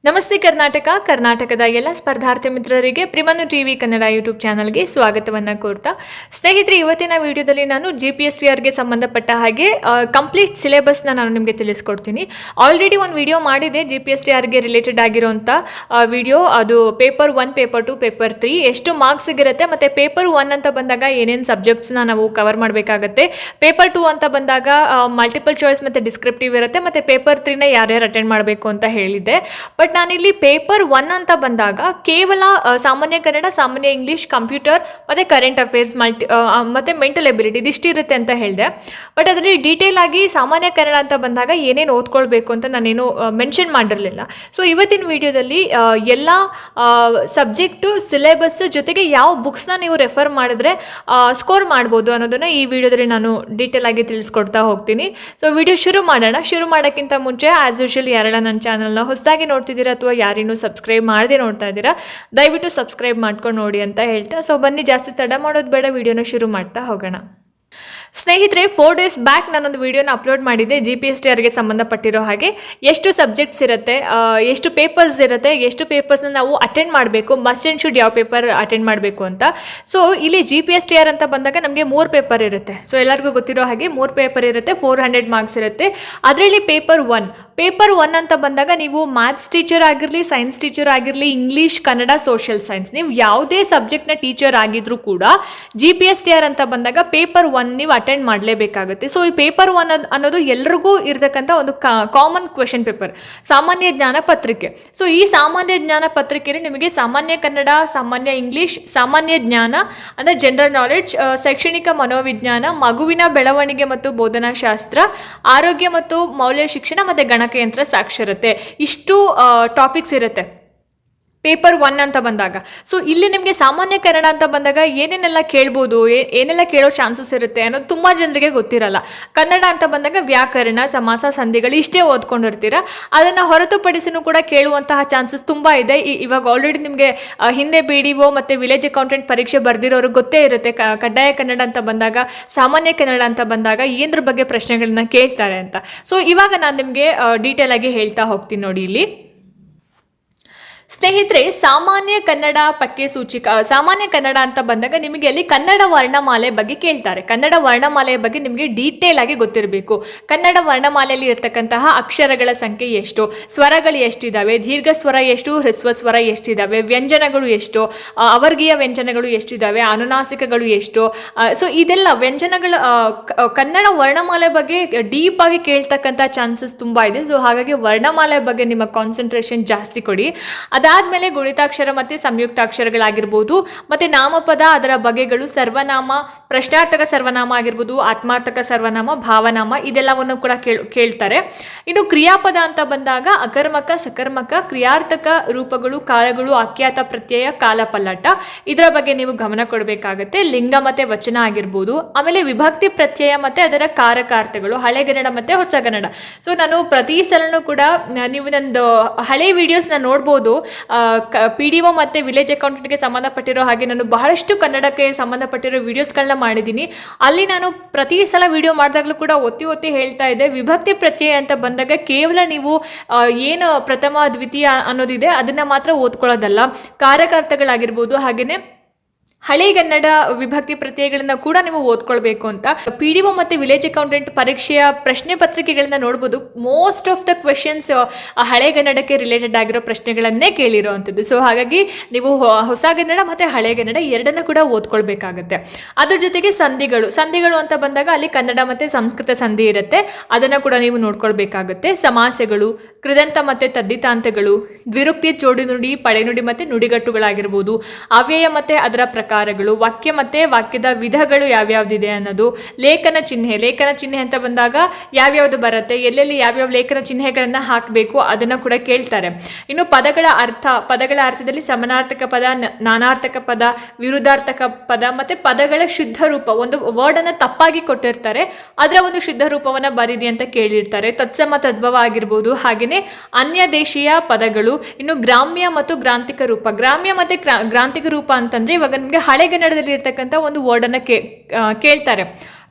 ನಮಸ್ತೆ ಕರ್ನಾಟಕ. ಕರ್ನಾಟಕದ ಎಲ್ಲ ಸ್ಪರ್ಧಾರ್ಥಿ ಮಿತ್ರರಿಗೆ ಪ್ರಿಮನು ಟಿವಿ ಕನ್ನಡ ಯೂಟ್ಯೂಬ್ ಚಾನಲ್ಗೆ ಸ್ವಾಗತವನ್ನು ಕೋರ್ತಾ, ಸ್ನೇಹಿತರೆ, ಇವತ್ತಿನ ವಿಡಿಯೋದಲ್ಲಿ ನಾನು GPSTRಗೆ ಸಂಬಂಧಪಟ್ಟ ಹಾಗೆ ಕಂಪ್ಲೀಟ್ ಸಿಲೆಬಸ್ನ ನಾನು ನಿಮಗೆ ತಿಳಿಸ್ಕೊಡ್ತೀನಿ. ಆಲ್ರೆಡಿ ಒಂದು ವಿಡಿಯೋ ಮಾಡಿದೆ GPSTRಗೆ ರಿಲೇಟೆಡ್ ಆಗಿರೋಂಥ ವಿಡಿಯೋ. ಅದು ಪೇಪರ್ 1, ಪೇಪರ್ 2, ಪೇಪರ್ 3 ಎಷ್ಟು ಮಾರ್ಕ್ಸ್ ಇರುತ್ತೆ, ಮತ್ತು ಪೇಪರ್ 1 ಅಂತ ಬಂದಾಗ ಏನೇನು ಸಬ್ಜೆಕ್ಟ್ಸ್ನ ನಾವು ಕವರ್ ಮಾಡಬೇಕಾಗತ್ತೆ, ಪೇಪರ್ 2 ಅಂತ ಬಂದಾಗ ಮಲ್ಟಿಪಲ್ ಚಾಯ್ಸ್ ಮತ್ತು ಡಿಸ್ಕ್ರಿಪ್ಟಿವ್ ಇರುತ್ತೆ, ಮತ್ತು ಪೇಪರ್ 3ನ ಯಾರ್ಯಾರು ಅಟೆಂಡ್ ಮಾಡಬೇಕು ಅಂತ ಹೇಳಿದ್ದೆ. ಬಟ್ ನಾನಿಲ್ಲಿ ಪೇಪರ್ 1 ಅಂತ ಬಂದಾಗ ಕೇವಲ ಸಾಮಾನ್ಯ ಕನ್ನಡ, ಸಾಮಾನ್ಯ ಇಂಗ್ಲೀಷ್, ಕಂಪ್ಯೂಟರ್ ಮತ್ತು ಕರೆಂಟ್ ಅಫೇರ್ಸ್, ಮತ್ತು ಮೆಂಟಲ್ ಎಬಿಲಿಟಿ ಇದಿಷ್ಟಿರುತ್ತೆ ಅಂತ ಹೇಳಿದೆ. ಬಟ್ ಅದರಲ್ಲಿ ಡೀಟೇಲ್ ಆಗಿ ಸಾಮಾನ್ಯ ಕನ್ನಡ ಅಂತ ಬಂದಾಗ ಏನೇನು ಓದ್ಕೊಳ್ಬೇಕು ಅಂತ ನಾನೇನು ಮೆನ್ಷನ್ ಮಾಡಿರಲಿಲ್ಲ. ಸೊ ಇವತ್ತಿನ ವಿಡಿಯೋದಲ್ಲಿ ಎಲ್ಲ ಸಬ್ಜೆಕ್ಟು, ಸಿಲೆಬಸ್ ಜೊತೆಗೆ ಯಾವ ಬುಕ್ಸ್ನ ನೀವು ರೆಫರ್ ಮಾಡಿದ್ರೆ ಸ್ಕೋರ್ ಮಾಡ್ಬೋದು ಅನ್ನೋದನ್ನು ಈ ವಿಡಿಯೋದಲ್ಲಿ ನಾನು ಡೀಟೇಲ್ ಆಗಿ ತಿಳಿಸ್ಕೊಡ್ತಾ ಹೋಗ್ತೀನಿ. ಸೊ ವಿಡಿಯೋ ಶುರು ಮಾಡೋಣ. ಶುರು ಮಾಡೋಕ್ಕಿಂತ ಮುಂಚೆ ಆ್ಯಸ್ ಯೂಶುವಲ್ ಯಾರೆಲ್ಲ ನನ್ನ ಚಾನಲ್ನ ಹೊಸದಾಗಿ ನೋಡ್ತಿದ್ದೀರಾ ಅಥವಾ ಯಾರೇನು ಸಬ್ಸ್ಕ್ರೈಬ್ ಮಾಡದೆ ನೋಡ್ತಾ ಇದ್ದೀರಾ, ದಯವಿಟ್ಟು ಸಬ್ಸ್ಕ್ರೈಬ್ ಮಾಡ್ಕೊಂಡು ನೋಡಿ ಅಂತ ಹೇಳ್ತಾ, ಸೊ ಬನ್ನಿ ಜಾಸ್ತಿ ತಡ ಮಾಡೋದು ಬೇಡ, ವಿಡಿಯೋನ ಶುರು ಮಾಡ್ತಾ ಹೋಗೋಣ. ಸ್ನೇಹಿತರೆ, 4 ಡೇಸ್ ಬ್ಯಾಕ್ ನಾನೊಂದು ವಿಡಿಯೋನ ಅಪ್ಲೋಡ್ ಮಾಡಿದ್ದೆ GPSTRಗೆ ಸಂಬಂಧಪಟ್ಟಿರೋ ಹಾಗೆ ಎಷ್ಟು ಸಬ್ಜೆಕ್ಟ್ಸ್ ಇರುತ್ತೆ, ಎಷ್ಟು ಪೇಪರ್ಸ್ ಇರುತ್ತೆ, ಎಷ್ಟು ಪೇಪರ್ಸ್ನ ನಾವು ಅಟೆಂಡ್ ಮಾಡಬೇಕು, ಮಸ್ಟ್ ಆ್ಯಂಡ್ ಶುಡ್ ಯಾವ ಪೇಪರ್ ಅಟೆಂಡ್ ಮಾಡಬೇಕು ಅಂತ. ಸೊ ಇಲ್ಲಿ GPSTR ಅಂತ ಬಂದಾಗ ನಮಗೆ 3 ಪೇಪರ್ ಇರುತ್ತೆ. ಸೊ ಎಲ್ಲರಿಗೂ ಗೊತ್ತಿರೋ ಹಾಗೆ 3 ಪೇಪರ್ ಇರುತ್ತೆ, 400 ಮಾರ್ಕ್ಸ್ ಇರುತ್ತೆ. ಅದರಲ್ಲಿ ಪೇಪರ್ 1 ಅಂತ ಬಂದಾಗ ನೀವು ಮ್ಯಾಥ್ಸ್ ಟೀಚರ್ ಆಗಿರಲಿ, ಸೈನ್ಸ್ ಟೀಚರ್ ಆಗಿರಲಿ, ಇಂಗ್ಲೀಷ್, ಕನ್ನಡ, ಸೋಷಿಯಲ್ ಸೈನ್ಸ್, ನೀವು ಯಾವುದೇ ಸಬ್ಜೆಕ್ಟ್ನ ಟೀಚರ್ ಆಗಿದ್ರೂ ಕೂಡ GPSTR ಅಂತ ಬಂದಾಗ ಪೇಪರ್ 1 ನೀವು ಅಟೆಂಡ್ ಮಾಡಲೇಬೇಕಾಗುತ್ತೆ. ಸೊ ಈ ಪೇಪರ್ 1 ಅನ್ನೋದು ಎಲ್ರಿಗೂ ಇರತಕ್ಕಂಥ ಒಂದು ಕಾಮನ್ ಕ್ವೆಶನ್ ಪೇಪರ್, ಸಾಮಾನ್ಯ ಜ್ಞಾನ ಪತ್ರಿಕೆ. ಸೊ ಈ ಸಾಮಾನ್ಯ ಜ್ಞಾನ ಪತ್ರಿಕೆಯಲ್ಲಿ ನಿಮಗೆ ಸಾಮಾನ್ಯ ಕನ್ನಡ, ಸಾಮಾನ್ಯ ಇಂಗ್ಲೀಷ್, ಸಾಮಾನ್ಯ ಜ್ಞಾನ ಅಂದರೆ ಜನರಲ್ ನಾಲೆಡ್ಜ್, ಶೈಕ್ಷಣಿಕ ಮನೋವಿಜ್ಞಾನ, ಮಗುವಿನ ಬೆಳವಣಿಗೆ ಮತ್ತು ಬೋಧನಾಶಾಸ್ತ್ರ, ಆರೋಗ್ಯ ಮತ್ತು ಮೌಲ್ಯ ಶಿಕ್ಷಣ ಮತ್ತು ಗಣಕಯಂತ್ರ ಸಾಕ್ಷರತೆ, ಇಷ್ಟು ಟಾಪಿಕ್ಸ್ ಇರುತ್ತೆ ಪೇಪರ್ 1 ಅಂತ ಬಂದಾಗ. ಸೊ ಇಲ್ಲಿ ನಿಮಗೆ ಸಾಮಾನ್ಯ ಕನ್ನಡ ಅಂತ ಬಂದಾಗ ಏನೇನೆಲ್ಲ ಕೇಳ್ಬೋದು, ಏನೆಲ್ಲ ಕೇಳೋ ಚಾನ್ಸಸ್ ಇರುತ್ತೆ ಅನ್ನೋದು ತುಂಬ ಜನರಿಗೆ ಗೊತ್ತಿರಲ್ಲ. ಕನ್ನಡ ಅಂತ ಬಂದಾಗ ವ್ಯಾಕರಣ, ಸಮಾಸ, ಸಂಧಿಗಳು ಇಷ್ಟೇ ಓದ್ಕೊಂಡಿರ್ತೀರ. ಅದನ್ನು ಹೊರತುಪಡಿಸಿನೂ ಕೂಡ ಕೇಳುವಂತಹ ಚಾನ್ಸಸ್ ತುಂಬ ಇದೆ. ಇವಾಗ ಆಲ್ರೆಡಿ ನಿಮಗೆ ಹಿಂದೆ BDO ಮತ್ತು ವಿಲೇಜ್ ಅಕೌಂಟೆಂಟ್ ಪರೀಕ್ಷೆ ಬರೆದಿರೋರು ಗೊತ್ತೇ ಇರುತ್ತೆ. ಕಡ್ಡಾಯ ಕನ್ನಡ ಅಂತ ಬಂದಾಗ, ಸಾಮಾನ್ಯ ಕನ್ನಡ ಅಂತ ಬಂದಾಗ ಏನದ್ರ ಬಗ್ಗೆ ಪ್ರಶ್ನೆಗಳನ್ನ ಕೇಳ್ತಾರೆ ಅಂತ. ಸೊ ಇವಾಗ ನಾನು ನಿಮಗೆ ಡೀಟೇಲ್ ಆಗಿ ಹೇಳ್ತಾ ಹೋಗ್ತೀನಿ ನೋಡಿ. ಇಲ್ಲಿ ಸ್ನೇಹಿತರೆ, ಸಾಮಾನ್ಯ ಕನ್ನಡ ಪಠ್ಯಸೂಚಿಕ, ಸಾಮಾನ್ಯ ಕನ್ನಡ ಅಂತ ಬಂದಾಗ ನಿಮಗೆ ಅಲ್ಲಿ ಕನ್ನಡ ವರ್ಣಮಾಲೆ ಬಗ್ಗೆ ಕೇಳ್ತಾರೆ. ಕನ್ನಡ ವರ್ಣಮಾಲೆಯ ಬಗ್ಗೆ ನಿಮಗೆ ಡೀಟೇಲ್ ಆಗಿ ಗೊತ್ತಿರಬೇಕು. ಕನ್ನಡ ವರ್ಣಮಾಲೆಯಲ್ಲಿ ಇರ್ತಕ್ಕಂತಹ ಅಕ್ಷರಗಳ ಸಂಖ್ಯೆ ಎಷ್ಟು, ಸ್ವರಗಳು ಎಷ್ಟಿದ್ದಾವೆ, ದೀರ್ಘ ಸ್ವರ ಎಷ್ಟು, ಹ್ರಸ್ವ ಸ್ವರ ಎಷ್ಟಿದ್ದಾವೆ, ವ್ಯಂಜನಗಳು ಎಷ್ಟು, ಅವರ್ಗೀಯ ವ್ಯಂಜನಗಳು ಎಷ್ಟಿದ್ದಾವೆ, ಅನುನಾಸಿಕಗಳು ಎಷ್ಟು. ಸೊ ಇದೆಲ್ಲ ವ್ಯಂಜನಗಳ ಕನ್ನಡ ವರ್ಣಮಾಲೆ ಬಗ್ಗೆ ಡೀಪ್ ಆಗಿ ಕೇಳ್ತಕ್ಕಂಥ ಚಾನ್ಸಸ್ ತುಂಬ ಇದೆ. ಸೊ ಹಾಗಾಗಿ ವರ್ಣಮಾಲೆ ಬಗ್ಗೆ ನಿಮ್ಮ ಕಾನ್ಸಂಟ್ರೇಷನ್ ಜಾಸ್ತಿ ಕೊಡಿ. ಅದಾದಮೇಲೆ ಗುಣಿತಾಕ್ಷರ ಮತ್ತು ಸಂಯುಕ್ತಾಕ್ಷರಗಳಾಗಿರ್ಬೋದು, ಮತ್ತು ನಾಮಪದ, ಅದರ ಬಗೆಗಳು, ಸರ್ವನಾಮ, ಪ್ರಶ್ನಾರ್ಥಕ ಸರ್ವನಾಮ ಆಗಿರ್ಬೋದು, ಆತ್ಮಾರ್ಥಕ ಸರ್ವನಾಮ, ಭಾವನಾಮ, ಇದೆಲ್ಲವನ್ನು ಕೂಡ ಕೇಳ್ತಾರೆ. ಇನ್ನು ಕ್ರಿಯಾಪದ ಅಂತ ಬಂದಾಗ ಅಕರ್ಮಕ, ಸಕರ್ಮಕ, ಕ್ರಿಯಾರ್ಥಕ ರೂಪಗಳು, ಕಾಲಗಳು, ಆಖ್ಯಾತ ಪ್ರತ್ಯಯ, ಕಾಲಪಲ್ಲಟ, ಇದರ ಬಗ್ಗೆ ನೀವು ಗಮನ ಕೊಡಬೇಕಾಗತ್ತೆ. ಲಿಂಗ ಮತ್ತು ವಚನ ಆಗಿರ್ಬೋದು. ಆಮೇಲೆ ವಿಭಕ್ತಿ ಪ್ರತ್ಯಯ ಮತ್ತು ಅದರ ಕಾರಕಾರ್ಥಗಳು, ಹಳೆಗನ್ನಡ ಮತ್ತು ಹೊಸಗನ್ನಡ. ಸೊ ನಾನು ಪ್ರತಿ ಸಲನೂ ಕೂಡ ನೀವು ನಂದು ಹಳೆ ವಿಡಿಯೋಸ್ನ ನೋಡ್ಬೋದು. PDO ಮತ್ತು ವಿಲೇಜ್ ಅಕೌಂಟೆಂಟ್ಗೆ ಸಂಬಂಧಪಟ್ಟಿರೋ ಹಾಗೆ ನಾನು ಬಹಳಷ್ಟು ಕನ್ನಡಕ್ಕೆ ಸಂಬಂಧಪಟ್ಟಿರೋ ವಿಡಿಯೋಸ್ಗಳನ್ನ ಮಾಡಿದ್ದೀನಿ. ಅಲ್ಲಿ ನಾನು ಪ್ರತಿ ಸಲ ವಿಡಿಯೋ ಮಾಡಿದಾಗಲೂ ಕೂಡ ಒತ್ತಿ ಹೇಳ್ತಾ ಇದ್ದೆ, ವಿಭಕ್ತಿ ಪ್ರತ್ಯಯ ಅಂತ ಬಂದಾಗ ಕೇವಲ ನೀವು ಏನು ಪ್ರಥಮ, ದ್ವಿತೀಯ ಅನ್ನೋದಿದೆ ಅದನ್ನು ಮಾತ್ರ ಓದ್ಕೊಳ್ಳೋದಲ್ಲ, ಕಾರಕಾರ್ಥಗಳಾಗಿರ್ಬೋದು, ಹಾಗೆಯೇ ಹಳೆಗನ್ನಡ ವಿಭಕ್ತಿ ಪ್ರತ್ಯಯಗಳನ್ನ ಕೂಡ ನೀವು ಓದ್ಕೊಳ್ಬೇಕು ಅಂತ. PDO ಮತ್ತು ವಿಲೇಜ್ ಅಕೌಂಟೆಂಟ್ ಪರೀಕ್ಷೆಯ ಪ್ರಶ್ನೆ ಪತ್ರಿಕೆಗಳನ್ನ ನೋಡ್ಬೋದು. ಮೋಸ್ಟ್ ಆಫ್ ದ ಕ್ವೆಶನ್ಸ್ ಹಳೆಗನ್ನಡಕ್ಕೆ ರಿಲೇಟೆಡ್ ಆಗಿರೋ ಪ್ರಶ್ನೆಗಳನ್ನೇ ಕೇಳಿರೋ ಅಂಥದ್ದು. ಸೊ ಹಾಗಾಗಿ ನೀವು ಹೊಸಗನ್ನಡ ಮತ್ತು ಹಳೆಗನ್ನಡ ಎರಡನ್ನೂ ಕೂಡ ಓದ್ಕೊಳ್ಬೇಕಾಗತ್ತೆ. ಅದ್ರ ಜೊತೆಗೆ ಸಂಧಿಗಳು ಅಂತ ಬಂದಾಗ ಅಲ್ಲಿ ಕನ್ನಡ ಮತ್ತು ಸಂಸ್ಕೃತ ಸಂಧಿ ಇರುತ್ತೆ, ಅದನ್ನು ಕೂಡ ನೀವು ನೋಡ್ಕೊಳ್ಬೇಕಾಗತ್ತೆ. ಸಮಾಸಗಳು, ಕೃದಂತ ಮತ್ತು ತದ್ದಿತಾಂತಗಳು, ದ್ವಿರುಕ್ತಿ, ಜೋಡಿನುಡಿ, ಪಡೆನುಡಿ ಮತ್ತು ನುಡಿಗಟ್ಟುಗಳಾಗಿರ್ಬೋದು, ಅವ್ಯಯ ಮತ್ತು ಅದರ ಪ್ರಕಾರಗಳು, ವಾಕ್ಯ ಮತ್ತು ವಾಕ್ಯದ ವಿಧಗಳು ಯಾವ್ಯಾವ್ದಿದೆ ಅನ್ನೋದು, ಲೇಖನ ಚಿಹ್ನೆ ಅಂತ ಬಂದಾಗ ಯಾವ್ಯಾವುದು ಬರುತ್ತೆ, ಎಲ್ಲೆಲ್ಲಿ ಯಾವ್ಯಾವ ಲೇಖನ ಚಿಹ್ನೆಗಳನ್ನು ಹಾಕಬೇಕು ಅದನ್ನು ಕೂಡ ಕೇಳ್ತಾರೆ. ಇನ್ನು ಪದಗಳ ಅರ್ಥದಲ್ಲಿ ಸಮಾನಾರ್ಥಕ ಪದ, ನಾನಾರ್ಥಕ ಪದ, ವಿರುದ್ಧಾರ್ಥಕ ಪದ ಮತ್ತು ಪದಗಳ ಶುದ್ಧ ರೂಪ. ಒಂದು ವರ್ಡನ್ನು ತಪ್ಪಾಗಿ ಕೊಟ್ಟಿರ್ತಾರೆ, ಅದರ ಒಂದು ಶುದ್ಧ ರೂಪವನ್ನು ಬರೀರಿ ಅಂತ ಕೇಳಿರ್ತಾರೆ. ತತ್ಸಮ, ತದ್ಭವ ಆಗಿರ್ಬೋದು. ಹಾಗೆಯೇ ಅನ್ಯ ದೇಶೀಯ ಪದಗಳು. ಇನ್ನು ಗ್ರಾಮ್ಯ ಮತ್ತು ಗ್ರಾಂಥಿಕ ರೂಪ. ಗ್ರಾಮ್ಯ ಮತ್ತು ಗ್ರಾಂಥಿಕ ರೂಪ ಅಂತಂದರೆ ಇವಾಗ ನಿಮಗೆ ಹಳೆಗನ್ನಡದಲ್ಲಿ ಇರ್ತಕ್ಕಂಥ ಒಂದು ವರ್ಡನ್ನು ಕೇಳ್ತಾರೆ.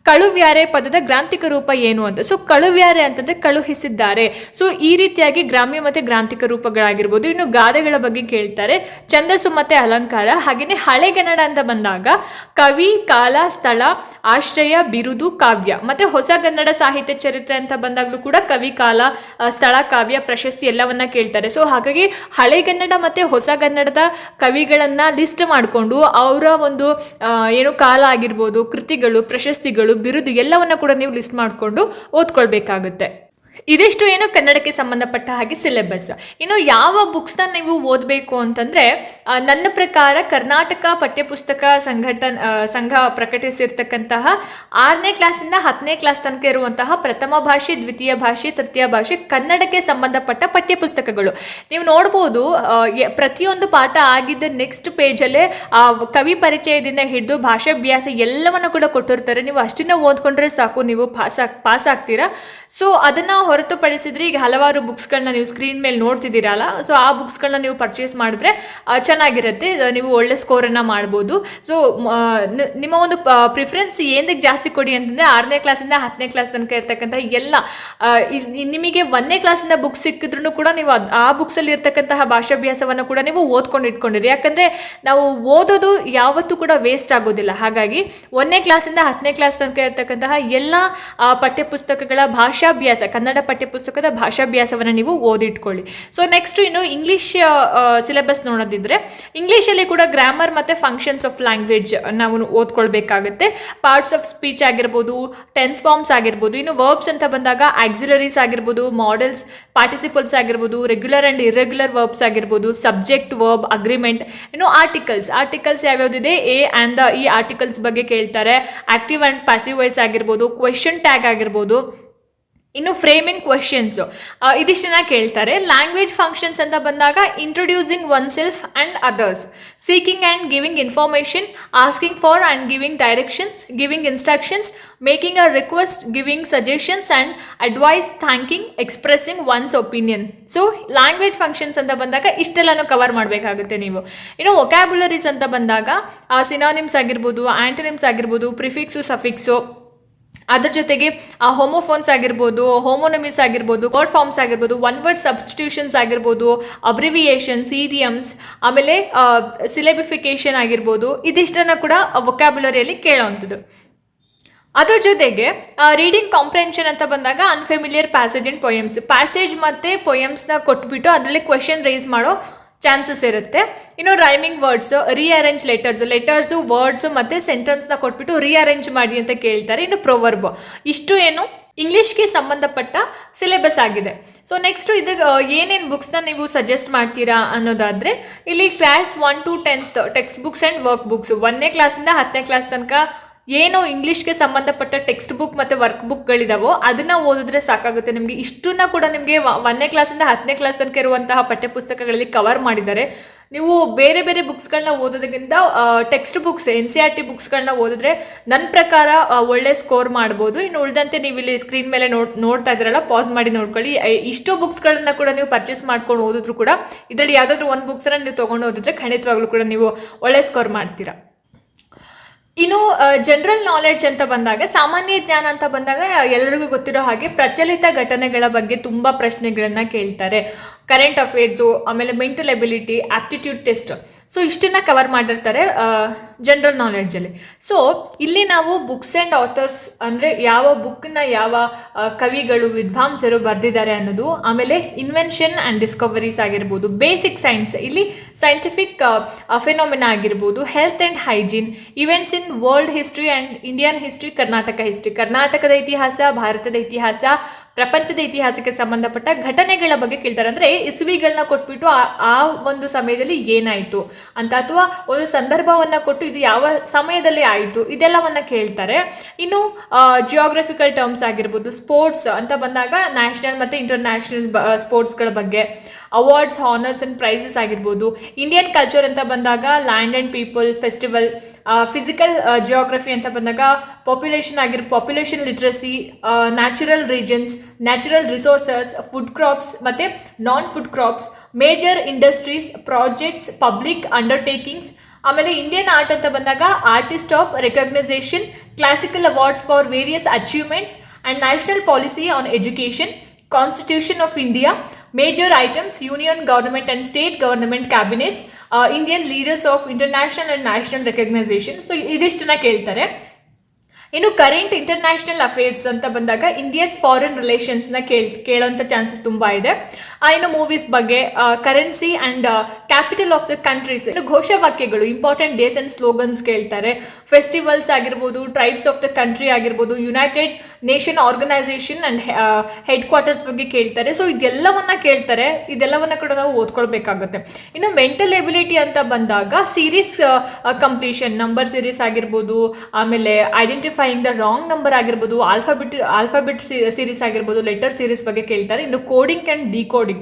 ಕಳುವ್ಯಾರೆ ಪದದ ಗ್ರಾಂಥಿಕ ರೂಪ ಏನು ಅಂತ. ಸೊ ಕಳುವ್ಯಾರೆ ಅಂತಂದ್ರೆ ಕಳುಹಿಸಿದ್ದಾರೆ. ಸೊ ಈ ರೀತಿಯಾಗಿ ಗ್ರಾಮ್ಯ ಮತ್ತೆ ಗ್ರಾಂಥಿಕ ರೂಪಗಳಾಗಿರ್ಬೋದು. ಇನ್ನು ಗಾದೆಗಳ ಬಗ್ಗೆ ಕೇಳ್ತಾರೆ, ಛಂದಸ್ಸು ಮತ್ತೆ ಅಲಂಕಾರ. ಹಾಗೆಯೇ ಹಳೆಗನ್ನಡ ಅಂತ ಬಂದಾಗ ಕವಿ, ಕಾಲ, ಸ್ಥಳ, ಆಶ್ರಯ, ಬಿರುದು, ಕಾವ್ಯ. ಮತ್ತೆ ಹೊಸಗನ್ನಡ ಸಾಹಿತ್ಯ ಚರಿತ್ರೆ ಅಂತ ಬಂದಾಗಲೂ ಕೂಡ ಕವಿ, ಕಾಲ, ಸ್ಥಳ, ಕಾವ್ಯ, ಪ್ರಶಸ್ತಿ ಎಲ್ಲವನ್ನ ಕೇಳ್ತಾರೆ. ಸೊ ಹಾಗಾಗಿ ಹಳೆಗನ್ನಡ ಮತ್ತೆ ಹೊಸಗನ್ನಡದ ಕವಿಗಳನ್ನ ಲಿಸ್ಟ್ ಮಾಡಿಕೊಂಡು ಅವರ ಒಂದು ಏನು ಕಾಲ ಆಗಿರ್ಬೋದು, ಕೃತಿಗಳು, ಪ್ರಶಸ್ತಿಗಳು, ಬಿರುದು ಎಲ್ಲವನ್ನ ಕೂಡ ನೀವು ಲಿಸ್ಟ್ ಮಾಡಿಕೊಂಡು ಓದ್ಕೊಳ್ಬೇಕಾಗುತ್ತೆ. ಇದಿಷ್ಟು ಏನು ಕನ್ನಡಕ್ಕೆ ಸಂಬಂಧಪಟ್ಟ ಹಾಗೆ ಸಿಲೆಬಸ್. ಇನ್ನು ಯಾವ ಬುಕ್ಸ್ನ ನೀವು ಓದಬೇಕು ಅಂತಂದರೆ, ನನ್ನ ಪ್ರಕಾರ ಕರ್ನಾಟಕ ಪಠ್ಯಪುಸ್ತಕ ಸಂಘ ಪ್ರಕಟಿಸಿರ್ತಕ್ಕಂತಹ 6ನೇ ಕ್ಲಾಸಿಂದ 10ನೇ ಕ್ಲಾಸ್ ತನಕ ಇರುವಂತಹ ಪ್ರಥಮ ಭಾಷೆ, ದ್ವಿತೀಯ ಭಾಷೆ, ತೃತೀಯ ಭಾಷೆ ಕನ್ನಡಕ್ಕೆ ಸಂಬಂಧಪಟ್ಟ ಪಠ್ಯಪುಸ್ತಕಗಳು ನೀವು ನೋಡ್ಬೋದು. ಪ್ರತಿಯೊಂದು ಪಾಠ ಆಗಿದ್ದ ನೆಕ್ಸ್ಟ್ ಪೇಜಲ್ಲೇ ಕವಿ ಪರಿಚಯದಿಂದ ಹಿಡಿದು ಭಾಷಾಭ್ಯಾಸ ಎಲ್ಲವನ್ನು ಕೂಡ ಕೊಟ್ಟಿರ್ತಾರೆ. ನೀವು ಅಷ್ಟನ್ನ ಓದ್ಕೊಂಡ್ರೆ ಸಾಕು, ನೀವು ಪಾಸ್ ಆಗ್ತೀರಾ. ಸೊ ಅದನ್ನು ಹೊರತುಪಡಿಸಿದ್ರೆ ಈಗ ಹಲವಾರು ಬುಕ್ಸ್ಗಳನ್ನ ನೀವು ಸ್ಕ್ರೀನ್ ಮೇಲೆ ನೋಡ್ತಿದ್ದೀರಲ್ಲ, ಸೊ ಆ ಬುಕ್ಸ್ಗಳನ್ನ ನೀವು ಪರ್ಚೇಸ್ ಮಾಡಿದ್ರೆ ಚೆನ್ನಾಗಿರುತ್ತೆ, ನೀವು ಒಳ್ಳೆ ಸ್ಕೋರನ್ನು ಮಾಡ್ಬೋದು. ಸೊ ನಿಮ್ಮ ಒಂದು ಪ್ರಿಫರೆನ್ಸ್ ಏನಕ್ಕೆ ಜಾಸ್ತಿ ಕೊಡಿ ಅಂತಂದರೆ 6ನೇ ಕ್ಲಾಸಿಂದ 10ನೇ ಕ್ಲಾಸ್ ತನಕ ಇರ್ತಕ್ಕಂಥ ಎಲ್ಲ ನಿಮಗೆ 1ನೇ ಕ್ಲಾಸಿಂದ ಬುಕ್ಸ್ ಸಿಕ್ಕಿದ್ರೂ ಕೂಡ ನೀವು ಆ ಬುಕ್ಸಲ್ಲಿ ಇರ್ತಕ್ಕಂತಹ ಭಾಷಾಭ್ಯಾಸವನ್ನು ಕೂಡ ನೀವು ಓದ್ಕೊಂಡು ಇಟ್ಕೊಂಡಿರಿ. ಯಾಕಂದರೆ ನಾವು ಓದೋದು ಯಾವತ್ತೂ ಕೂಡ ವೇಸ್ಟ್ ಆಗೋದಿಲ್ಲ. ಹಾಗಾಗಿ 1ನೇ ಕ್ಲಾಸಿಂದ 10ನೇ ಕ್ಲಾಸ್ ತನಕ ಇರ್ತಕ್ಕಂತಹ ಎಲ್ಲ ಪಠ್ಯಪುಸ್ತಕಗಳ ಭಾಷಾಭ್ಯಾಸ, ಕನ್ನಡ ಪಠ್ಯಪುಸ್ತಕದ ಭಾಷಾಭ್ಯಾಸವನ್ನು ನೀವು ಓದಿಟ್ಕೊಳ್ಳಿ. ಸೊ ನೆಕ್ಸ್ಟ್ ಇನ್ನು ಇಂಗ್ಲೀಷ್ ಸಿಲೆಬಸ್ ನೋಡೋದಿದ್ರೆ, ಇಂಗ್ಲೀಷಲ್ಲಿ ಕೂಡ ಗ್ರಾಮರ್ ಮತ್ತು ಫಂಕ್ಷನ್ಸ್ ಆಫ್ ಲ್ಯಾಂಗ್ವೇಜ್ ನಾವು ಓದ್ಕೊಳ್ಬೇಕಾಗುತ್ತೆ. ಪಾರ್ಟ್ಸ್ ಆಫ್ ಸ್ಪೀಚ್ ಆಗಿರ್ಬೋದು, ಟೆನ್ಸ್ ಫಾರ್ಮ್ಸ್ ಆಗಿರ್ಬೋದು. ಇನ್ನು ವರ್ಬ್ಸ್ ಅಂತ ಬಂದಾಗ ಆಕ್ಸಿಲರೀಸ್ ಆಗಿರ್ಬೋದು, ಮಾಡೆಲ್ಸ್, ಪಾರ್ಟಿಸಿಪಲ್ಸ್ ಆಗಿರ್ಬೋದು, ರೆಗ್ಯುಲರ್ ಆ್ಯಂಡ್ ಇರ್ರೆಗ್ಯುಲರ್ ವರ್ಬ್ಸ್ ಆಗಿರ್ಬೋದು, ಸಬ್ಜೆಕ್ಟ್, ವರ್ಬ್, ಅಗ್ರಿಮೆಂಟ್. ಇನ್ನು ಆರ್ಟಿಕಲ್ಸ್ ಯಾವ್ಯಾವುದಿದೆ, ಎ ಆ್ಯಂಡ್ ದ, ಈ ಆರ್ಟಿಕಲ್ಸ್ ಬಗ್ಗೆ ಕೇಳ್ತಾರೆ. ಆಕ್ಟಿವ್ ಆ್ಯಂಡ್ ಪ್ಯಾಸಿವ್ ವಾಯ್ಸ್ ಆಗಿರ್ಬೋದು, ಕ್ವೆಶನ್ ಟ್ಯಾಗ್ ಆಗಿರ್ಬೋದು. ಇನ್ನು ಫ್ರೇಮಿಂಗ್ ಕ್ವೆಶನ್ಸು ಇದಿಷ್ಟನ್ನ ಕೇಳ್ತಾರೆ. ಲ್ಯಾಂಗ್ವೇಜ್ ಫಂಕ್ಷನ್ಸ್ ಅಂತ ಬಂದಾಗ introducing oneself and others, seeking and giving information, asking for and giving directions, giving instructions, making a request, giving suggestions and advice, thanking, expressing one's opinion. So language functions ಅಂತ ಬಂದಾಗ ಇಷ್ಟೆಲ್ಲನೂ cover ಮಾಡಬೇಕಾಗುತ್ತೆ ನೀವು. ಇನ್ನು ವೊಕ್ಯಾಬ್ಯುಲರೀಸ್ ಅಂತ ಬಂದಾಗ synonyms ಆಗಿರ್ಬೋದು, ಆ್ಯಂಟನಿಮ್ಸ್ ಆಗಿರ್ಬೋದು, prefix, suffix, ಅದ್ರ ಜೊತೆಗೆ ಹೋಮೋಫೋನ್ಸ್ ಆಗಿರ್ಬೋದು, ಹೋಮೋನಮಿಸ್ ಆಗಿರ್ಬೋದು, ವರ್ಡ್ ಫಾರ್ಮ್ಸ್ ಆಗಿರ್ಬೋದು, ಒನ್ ವರ್ಡ್ ಸಬ್ಸ್ಟಿಟ್ಯೂಷನ್ಸ್ ಆಗಿರ್ಬೋದು, ಅಬ್ರಿವಿಯೇಷನ್ಸ್, ಈಡಿಯಮ್ಸ್, ಆಮೇಲೆ ಸಿಲೆಬಿಫಿಕೇಷನ್ ಆಗಿರ್ಬೋದು. ಇದಿಷ್ಟನ್ನು ಕೂಡ ವೊಕ್ಯಾಬ್ಯುಲರಿಯಲ್ಲಿ ಕೇಳೋವಂಥದ್ದು. ಅದ್ರ ಜೊತೆಗೆ ರೀಡಿಂಗ್ ಕಾಂಪ್ರೆನ್ಷನ್ ಅಂತ ಬಂದಾಗ unfamiliar passage and poems, passage ಮತ್ತು ಪೊಯಮ್ಸ್ನ ಕೊಟ್ಬಿಟ್ಟು ಅದರಲ್ಲಿ ಕ್ವೆಶನ್ ರೈಸ್ ಮಾಡೋ ಚಾನ್ಸಸ್ ಇರುತ್ತೆ. ಇನ್ನು rhyming words, rearrange letters, words ಮತ್ತು ಸೆಂಟೆನ್ಸ್ನ ಕೊಟ್ಬಿಟ್ಟು ರೀಅರೇಂಜ್ ಮಾಡಿ ಅಂತ ಕೇಳ್ತಾರೆ. ಇನ್ನು ಪ್ರೊವರ್ಬ್. ಇಷ್ಟು ಏನು ಇಂಗ್ಲೀಷ್ಗೆ ಸಂಬಂಧಪಟ್ಟ ಸಿಲೆಬಸ್ ಆಗಿದೆ. ಸೊ ನೆಕ್ಸ್ಟು ಇದಕ್ಕೆ ಏನೇನು ಬುಕ್ಸ್ನ ನೀವು ಸಜೆಸ್ಟ್ ಮಾಡ್ತೀರಾ ಅನ್ನೋದಾದರೆ, ಇಲ್ಲಿ class 1 to 10th text books and work books, 1ನೇ ಕ್ಲಾಸಿಂದ 10ನೇ ಕ್ಲಾಸ್ ತನಕ ಏನು ಇಂಗ್ಲೀಷ್ಗೆ ಸಂಬಂಧಪಟ್ಟ ಟೆಕ್ಸ್ಟ್ ಬುಕ್ ಮತ್ತು ವರ್ಕ್ ಬುಕ್ಗಳಿದಾವೋ ಅದನ್ನು ಓದಿದ್ರೆ ಸಾಕಾಗುತ್ತೆ ನಿಮಗೆ. ಇಷ್ಟನ್ನ ಕೂಡ ನಿಮಗೆ 1ನೇ ಕ್ಲಾಸಿಂದ 10ನೇ ಕ್ಲಾಸ್ ತನಕ ಇರುವಂತಹ ಪಠ್ಯಪುಸ್ತಕಗಳಲ್ಲಿ ಕವರ್ ಮಾಡಿದ್ದಾರೆ. ನೀವು ಬೇರೆ ಬೇರೆ ಬುಕ್ಸ್ಗಳನ್ನ ಓದೋದಕ್ಕಿಂತ ಟೆಕ್ಸ್ಟ್ ಬುಕ್ಸ್, NCERT ಬುಕ್ಸ್ಗಳನ್ನ ಓದಿದ್ರೆ ನನ್ನ ಪ್ರಕಾರ ಒಳ್ಳೆ ಸ್ಕೋರ್ ಮಾಡ್ಬೋದು. ಇನ್ನು ಉಳಿದಂತೆ ನೀವು ಇಲ್ಲಿ ಸ್ಕ್ರೀನ್ ಮೇಲೆ ನೋಡ್ತಾ ಇದ್ರಲ್ಲ, ಪಾಸ್ ಮಾಡಿ ನೋಡ್ಕೊಳ್ಳಿ. ಇಷ್ಟು ಬುಕ್ಸ್ಗಳನ್ನ ಕೂಡ ನೀವು ಪರ್ಚೇಸ್ ಮಾಡ್ಕೊಂಡು ಓದಿದ್ರು ಕೂಡ ಇದರಲ್ಲಿ ಯಾವುದಾದ್ರೂ ಒಂದು ಬುಕ್ಸನ್ನು ನೀವು ತೊಗೊಂಡು ಓದಿದ್ರೆ ಖಂಡಿತವಾಗ್ಲೂ ಕೂಡ ನೀವು ಒಳ್ಳೆ ಸ್ಕೋರ್ ಮಾಡ್ತೀರಾ. ಇನ್ನು ಜನರಲ್ ನಾಲೆಡ್ಜ್ ಅಂತ ಬಂದಾಗ, ಸಾಮಾನ್ಯ ಜ್ಞಾನ ಅಂತ ಬಂದಾಗ ಎಲ್ಲರಿಗೂ ಗೊತ್ತಿರೋ ಹಾಗೆ ಪ್ರಚಲಿತ ಘಟನೆಗಳ ಬಗ್ಗೆ ತುಂಬ ಪ್ರಶ್ನೆಗಳನ್ನು ಕೇಳ್ತಾರೆ. ಕರೆಂಟ್ ಅಫೇರ್ಸು, ಆಮೇಲೆ mental ability, aptitude test. So ಇಷ್ಟನ್ನು ಕವರ್ ಮಾಡಿರ್ತಾರೆ ಜನರಲ್ ನಾಲೆಡ್ಜಲ್ಲಿ. ಸೊ ಇಲ್ಲಿ ನಾವು ಬುಕ್ಸ್ ಆ್ಯಂಡ್ ಆಥರ್ಸ್ ಅಂದರೆ ಯಾವ ಬುಕ್ನ ಯಾವ ಕವಿಗಳು, ವಿದ್ವಾಂಸರು ಬರೆದಿದ್ದಾರೆ ಅನ್ನೋದು, ಆಮೇಲೆ ಇನ್ವೆನ್ಷನ್ ಆ್ಯಂಡ್ ಡಿಸ್ಕವರೀಸ್ ಆಗಿರ್ಬೋದು, ಬೇಸಿಕ್ ಸೈನ್ಸ್, ಇಲ್ಲಿ ಸೈಂಟಿಫಿಕ್ ಫಿನಾಮಿನಾ ಆಗಿರ್ಬೋದು, health and hygiene, events in world history and Indian history, Karnataka history, ಕರ್ನಾಟಕದ ಇತಿಹಾಸ, ಭಾರತದ ಇತಿಹಾಸ, ಪ್ರಪಂಚದ ಇತಿಹಾಸಕ್ಕೆ ಸಂಬಂಧಪಟ್ಟ ಘಟನೆಗಳ ಬಗ್ಗೆ ಕೇಳ್ತಾರೆ. ಅಂದರೆ ಇಸುವಿಗಳನ್ನ ಕೊಟ್ಬಿಟ್ಟು ಆ ಒಂದು ಸಮಯದಲ್ಲಿ ಏನಾಯಿತು ಅಂತ, ಅಥವಾ ಒಂದು ಸಂದರ್ಭವನ್ನು ಕೊಟ್ಟು ಇದು ಯಾವ ಸಮಯದಲ್ಲಿ ಆಯಿತು, ಇದೆಲ್ಲವನ್ನು ಕೇಳ್ತಾರೆ. ಇನ್ನು ಜಿಯೋಗ್ರಫಿಕಲ್ ಟರ್ಮ್ಸ್ ಆಗಿರ್ಬೋದು, ಸ್ಪೋರ್ಟ್ಸ್ ಅಂತ ಬಂದಾಗ ನ್ಯಾಷನಲ್ ಮತ್ತು ಇಂಟರ್ನ್ಯಾಷನಲ್ ಸ್ಪೋರ್ಟ್ಸ್ಗಳ ಬಗ್ಗೆ, ಅವಾರ್ಡ್ಸ್, ಹಾನರ್ಸ್ ಆ್ಯಂಡ್ ಪ್ರೈಸಸ್ ಆಗಿರ್ಬೋದು. ಇಂಡಿಯನ್ ಕಲ್ಚರ್ ಅಂತ ಬಂದಾಗ land and people, festival. Physical geography ಅಂತ ಬಂದಾಗ population literacy, natural regions, natural resources, food crops ಮತ್ತು non food crops, major industries, projects, public undertakings. ಆಮೇಲೆ ಇಂಡಿಯನ್ ಆರ್ಟ್ ಅಂತ ಬಂದಾಗ artist of recognition, classical awards for various achievements, and national policy on education, Constitution of India, major items, union government and state government cabinets, Indian leaders of international and national recognition. So ಇದಿಷ್ಟನ್ನ ಕೇಳ್ತಾರೆ. ಇನ್ನು current international affairs ಅಂತ ಬಂದಾಗ India's foreign ರಿಲೇಷನ್ಸ್ನ ಕೇಳೋಂಥ chances ತುಂಬ ಇದೆ. ಇನ್ನು ಮೂವೀಸ್ ಬಗ್ಗೆ, currency and capital of the countries, ಇನ್ನು ಘೋಷವಾಕ್ಯಗಳು, ಇಂಪಾರ್ಟೆಂಟ್ ಡೇಸ್ ಆ್ಯಂಡ್ ಸ್ಲೋಗನ್ಸ್ ಕೇಳ್ತಾರೆ. ಫೆಸ್ಟಿವಲ್ಸ್ ಆಗಿರ್ಬೋದು, ಟ್ರೈಬ್ಸ್ ಆಫ್ ದ ಕಂಟ್ರಿ ಆಗಿರ್ಬೋದು, United Nation organisation and headquarters ಬಗ್ಗೆ ಕೇಳ್ತಾರೆ. ಸೊ ಇದೆಲ್ಲವನ್ನ ಕೇಳ್ತಾರೆ, ಇದೆಲ್ಲವನ್ನ ಕೂಡ ನಾವು ಓದ್ಕೊಳ್ಬೇಕಾಗುತ್ತೆ. ಇನ್ನು ಮೆಂಟಲ್ ಎಬಿಲಿಟಿ ಅಂತ ಬಂದಾಗ ಸೀರೀಸ್ ಕಂಪ್ಲೀಷನ್, ನಂಬರ್ ಸೀರೀಸ್ ಆಗಿರ್ಬೋದು, ಆಮೇಲೆ ಐಡೆಂಟಿಫೈಯಿಂಗ್ ದ ರಾಂಗ್ ನಂಬರ್ ಆಗಿರ್ಬೋದು, ಆಲ್ಫಾಬೆಟ್ ಸೀರೀಸ್ ಆಗಿರ್ಬೋದು, ಲೆಟರ್ ಸೀರೀಸ್ ಬಗ್ಗೆ ಕೇಳ್ತಾರೆ. ಇನ್ನು coding and decoding,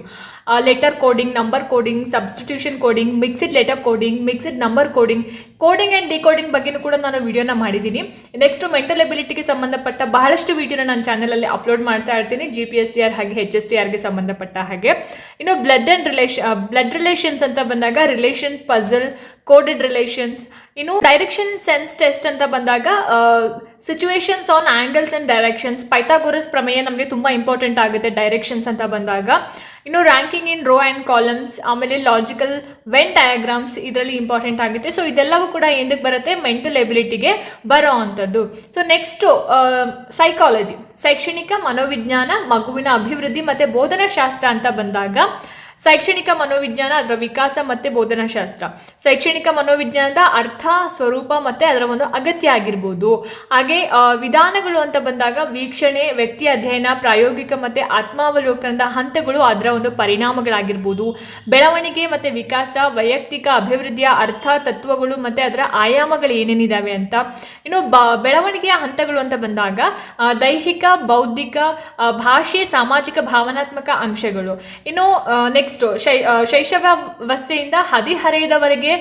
letter coding, number coding, substitution coding, mixed letter coding, mixed number coding, coding and decoding ಬಗ್ಗೆನೂ ಕೂಡ ನಾನು ವಿಡಿಯೋನ ಮಾಡಿದ್ದೀನಿ. ನೆಕ್ಸ್ಟ್ ಮೆಂಟಲ್ ಎಬಿಲಿಟಿಗೆ ಸಂಬಂಧಪಟ್ಟ ಬಹಳಷ್ಟು ವಿಡಿಯೋನ ನನ್ನ ಚಾನಲಲ್ಲಿ ಅಪ್ಲೋಡ್ ಮಾಡ್ತಾ ಇರ್ತೀನಿ, GPSTR ಹಾಗೆ HSTRಗೆ ಸಂಬಂಧಪಟ್ಟ ಹಾಗೆ. ಇನ್ನು ಬ್ಲಡ್ ರಿಲೇಷನ್ಸ್ ಅಂತ ಬಂದಾಗ ರಿಲೇಷನ್ ಪಜಲ್, ಕೋಡೆಡ್ ರಿಲೇಷನ್ಸ್. ಇನ್ನು ಡೈರೆಕ್ಷನ್ ಸೆನ್ಸ್ ಟೆಸ್ಟ್ ಅಂತ ಬಂದಾಗ situations on angles and directions, Pythagoras ಪ್ರಮೇಯ ನಮಗೆ ತುಂಬ ಇಂಪಾರ್ಟೆಂಟ್ ಆಗುತ್ತೆ ಡೈರೆಕ್ಷನ್ಸ್ ಅಂತ ಬಂದಾಗ. ಇನ್ನು ranking in row and columns, ಆಮೇಲೆ ಲಾಜಿಕಲ್ ವೆನ್ ಡಯಾಗ್ರಾಮ್ಸ್ ಇದರಲ್ಲಿ ಇಂಪಾರ್ಟೆಂಟ್ ಆಗುತ್ತೆ. ಸೊ ಇದೆಲ್ಲವೂ ಕೂಡ ಏನಕ್ಕೆ ಬರುತ್ತೆ, ಮೆಂಟಲ್ ಎಬಿಲಿಟಿಗೆ ಬರೋ ಅಂಥದ್ದು. ಸೊ ನೆಕ್ಸ್ಟು ಸೈಕಾಲಜಿ, ಶೈಕ್ಷಣಿಕ ಮನೋವಿಜ್ಞಾನ, ಮಗುವಿನ ಅಭಿವೃದ್ಧಿ ಮತ್ತು ಬೋಧನಾಶಾಸ್ತ್ರ ಅಂತ ಬಂದಾಗ ಶೈಕ್ಷಣಿಕ ಮನೋವಿಜ್ಞಾನ, ಅದರ ವಿಕಾಸ ಮತ್ತು ಬೋಧನಾಶಾಸ್ತ್ರ. ಶೈಕ್ಷಣಿಕ ಮನೋವಿಜ್ಞಾನದ ಅರ್ಥ, ಸ್ವರೂಪ ಮತ್ತು ಅದರ ಒಂದು ಅಗತ್ಯ ಆಗಿರ್ಬೋದು. ಹಾಗೆ ವಿಧಾನಗಳು ಅಂತ ಬಂದಾಗ ವೀಕ್ಷಣೆ, ವ್ಯಕ್ತಿ ಅಧ್ಯಯನ, ಪ್ರಾಯೋಗಿಕ ಮತ್ತು ಆತ್ಮಾವಲೋಕನದ ಹಂತಗಳು, ಅದರ ಒಂದು ಪರಿಣಾಮಗಳಾಗಿರ್ಬೋದು. ಬೆಳವಣಿಗೆ ಮತ್ತು ವಿಕಾಸ, ವೈಯಕ್ತಿಕ ಅಭಿವೃದ್ಧಿಯ ಅರ್ಥ, ತತ್ವಗಳು ಮತ್ತು ಅದರ ಆಯಾಮಗಳು ಏನೇನಿದ್ದಾವೆ ಅಂತ. ಇನ್ನು ಬೆಳವಣಿಗೆಯ ಹಂತಗಳು ಅಂತ ಬಂದಾಗ ದೈಹಿಕ, ಬೌದ್ಧಿಕ, ಭಾಷೆ, ಸಾಮಾಜಿಕ, ಭಾವನಾತ್ಮಕ ಅಂಶಗಳು. ಇನ್ನು ನೆಕ್ಸ್ಟ್ ಶೈಶವಾವಸ್ಥೆಯಿಂದ ಹದಿಹರೆಯದವರೆಗೆ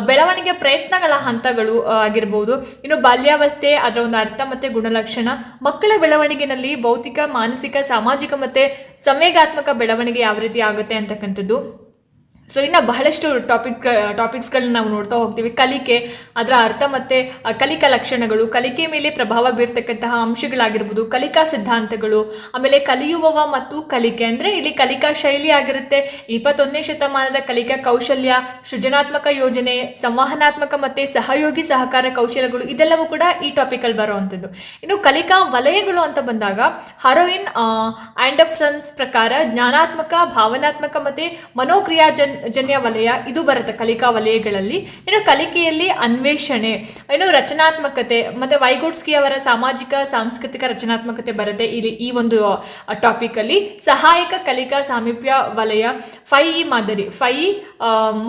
ಬೆಳವಣಿಗೆ ಪ್ರಯತ್ನಗಳ ಹಂತಗಳು ಆಗಿರ್ಬೋದು. ಇನ್ನು ಬಾಲ್ಯಾವಸ್ಥೆ, ಅದರ ಒಂದು ಅರ್ಥ ಮತ್ತು ಗುಣಲಕ್ಷಣ, ಮಕ್ಕಳ ಬೆಳವಣಿಗೆನಲ್ಲಿ ಭೌತಿಕ, ಮಾನಸಿಕ, ಸಾಮಾಜಿಕ ಮತ್ತು ಸಂವೇಗಾತ್ಮಕ ಬೆಳವಣಿಗೆ ಯಾವ ರೀತಿ ಆಗುತ್ತೆ ಅಂತಕ್ಕಂಥದ್ದು. ಸೊ ಇನ್ನು ಬಹಳಷ್ಟು ಟಾಪಿಕ್ಸ್ಗಳನ್ನ ನಾವು ನೋಡ್ತಾ ಹೋಗ್ತೀವಿ. ಕಲಿಕೆ, ಅದರ ಅರ್ಥ ಮತ್ತು ಕಲಿಕಾ ಲಕ್ಷಣಗಳು, ಕಲಿಕೆ ಮೇಲೆ ಪ್ರಭಾವ ಬೀರ್ತಕ್ಕಂತಹ ಅಂಶಗಳಾಗಿರ್ಬೋದು, ಕಲಿಕಾ ಸಿದ್ಧಾಂತಗಳು, ಆಮೇಲೆ ಕಲಿಯುವವ ಮತ್ತು ಕಲಿಕೆ ಅಂದರೆ ಇಲ್ಲಿ ಕಲಿಕಾ ಶೈಲಿ ಆಗಿರುತ್ತೆ. 21ನೇ ಶತಮಾನದ ಕಲಿಕಾ ಕೌಶಲ್ಯ, ಸೃಜನಾತ್ಮಕ ಯೋಜನೆ, ಸಂವಹನಾತ್ಮಕ ಮತ್ತು ಸಹಯೋಗಿ ಸಹಕಾರ ಕೌಶಲ್ಯಗಳು, ಇದೆಲ್ಲವೂ ಕೂಡ ಈ ಟಾಪಿಕಲ್ಲಿ ಬರುವಂಥದ್ದು. ಇನ್ನು ಕಲಿಕಾ ವಲಯಗಳು ಅಂತ ಬಂದಾಗ ಹರೋಯಿನ್ ಆ್ಯಂಡರ್ಸನ್ಸ್ ಪ್ರಕಾರ ಜ್ಞಾನಾತ್ಮಕ, ಭಾವನಾತ್ಮಕ ಮತ್ತು ಮನೋಕ್ರಿಯಾಜನ್ಯ ವಲಯ ಇದು ಬರುತ್ತೆ ಕಲಿಕಾ ವಲಯಗಳಲ್ಲಿ. ಇನ್ನು ಕಲಿಕೆಯಲ್ಲಿ ಅನ್ವೇಷಣೆ, ಇನ್ನು ರಚನಾತ್ಮಕತೆ ಮತ್ತು ವೈಗೋಟ್ಸ್ಕಿ ಅವರ ಸಾಮಾಜಿಕ ಸಾಂಸ್ಕೃತಿಕ ರಚನಾತ್ಮಕತೆ ಬರುತ್ತೆ ಇಲ್ಲಿ ಈ ಒಂದು ಟಾಪಿಕಲ್ಲಿ. ಸಹಾಯಕ ಕಲಿಕಾ ಸಾಮೀಪ್ಯ ವಲಯ, 5E ಮಾದರಿ, 5E